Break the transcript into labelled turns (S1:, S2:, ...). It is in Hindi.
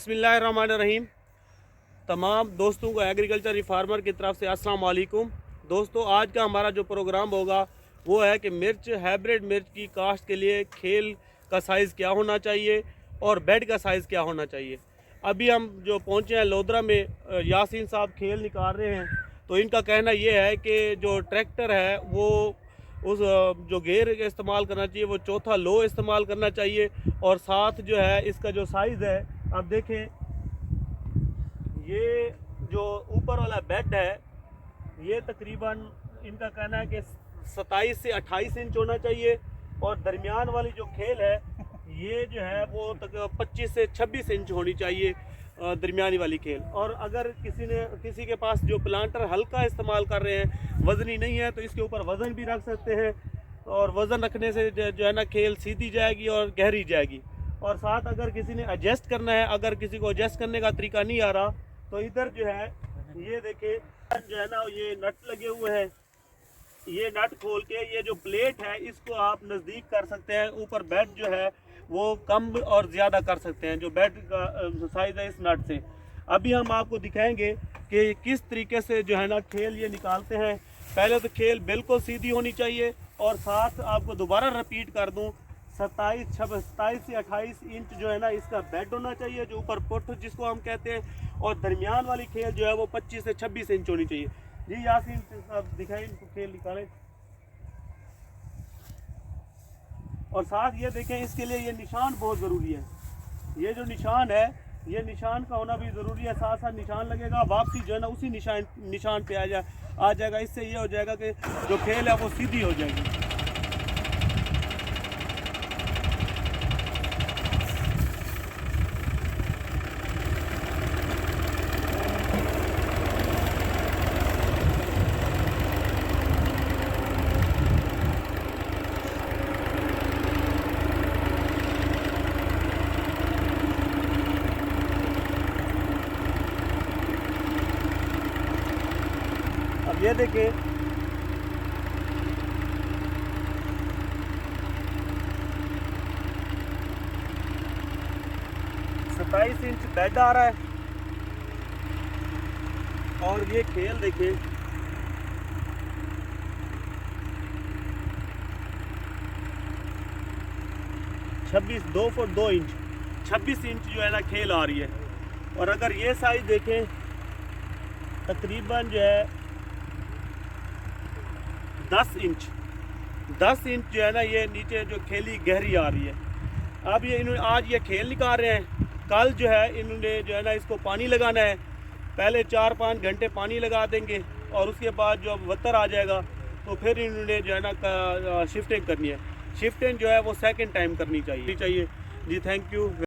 S1: बिस्मिल्लाहिर्रहमानिर्रहीम। तमाम दोस्तों को एग्रीकल्चर रिफार्मर की तरफ से अस्सलाम वालेकुम। दोस्तों, आज का हमारा जो प्रोग्राम होगा वो है कि मिर्च हाइब्रिड मिर्च की काश्त के लिए खेल का साइज़ क्या होना चाहिए और बेड का साइज़ क्या होना चाहिए। अभी हम जो पहुँचे हैं लोधरा में, यासीन साहब खेल निकाल रहे हैं। तो इनका कहना ये है कि जो ट्रैक्टर है वो उस जो गेयर का इस्तेमाल करना चाहिए वो चौथा लो इस्तेमाल करना चाहिए। और साथ जो है इसका जो साइज़ है, आप देखें, ये जो ऊपर वाला बेड है ये तकरीबन इनका कहना है कि 27 से 28 इंच होना चाहिए। और दरमियान वाली जो खेल है ये जो है वो 25 से 26 इंच होनी चाहिए, दरमियानी वाली खेल। और अगर किसी के पास जो प्लांटर हल्का इस्तेमाल कर रहे हैं, वज़नी नहीं है, तो इसके ऊपर वज़न भी रख सकते हैं। और वज़न रखने से जो है ना खेल सीधी जाएगी और गहरी जाएगी। और साथ अगर किसी ने एडजस्ट करना है, अगर किसी को एडजस्ट करने का तरीका नहीं आ रहा, तो इधर जो है ये देखे जो है ना ये नट लगे हुए हैं। ये नट खोल के ये जो प्लेट है इसको आप नज़दीक कर सकते हैं। ऊपर बेड जो है वो कम और ज़्यादा कर सकते हैं, जो बेड का साइज़ है इस नट से। अभी हम आपको दिखाएंगे कि किस तरीके से जो है ना खेल ये निकालते हैं। पहले तो खेल बिल्कुल सीधी होनी चाहिए। और साथ आपको दोबारा रिपीट कर दूं, 27 से 28 इंच जो है ना इसका बेड होना चाहिए, जो ऊपर पुट जिसको हम कहते हैं। और दरमियान वाली खेल जो है वो 25 से 26 इंच होनी चाहिए। जी यासीन साहब दिखाएं, इनको खेल निकालें। और साथ ये देखें, इसके लिए ये निशान बहुत ज़रूरी है। ये जो निशान है ये निशान का होना भी ज़रूरी है। साथ साथ निशान लगेगा, वापसी जो है ना उसी निशान पे आ जाएगा। इससे ये हो जाएगा कि जो खेल है वो सीधी हो जाएगी। अब ये देखिए, सत्ताईस इंच बेड आ रहा है। और ये खेल देखिए, 26 2 फुट 2 इंच 26 इंच जो है ना खेल आ रही है। और अगर ये साइज देखें, तकरीबन जो है 10 इंच जो है ना ये नीचे जो खेली गहरी आ रही है। अब ये इन्होंने आज ये खेल निकाल रहे हैं। कल जो है इन्होंने जो है ना इसको पानी लगाना है। पहले 4-5 घंटे पानी लगा देंगे और उसके बाद जो वतर आ जाएगा तो फिर इन्होंने जो है ना शिफ्टिंग करनी है। शिफ्टिंग जो है वो सेकंड टाइम करनी चाहिए। जी थैंक यू।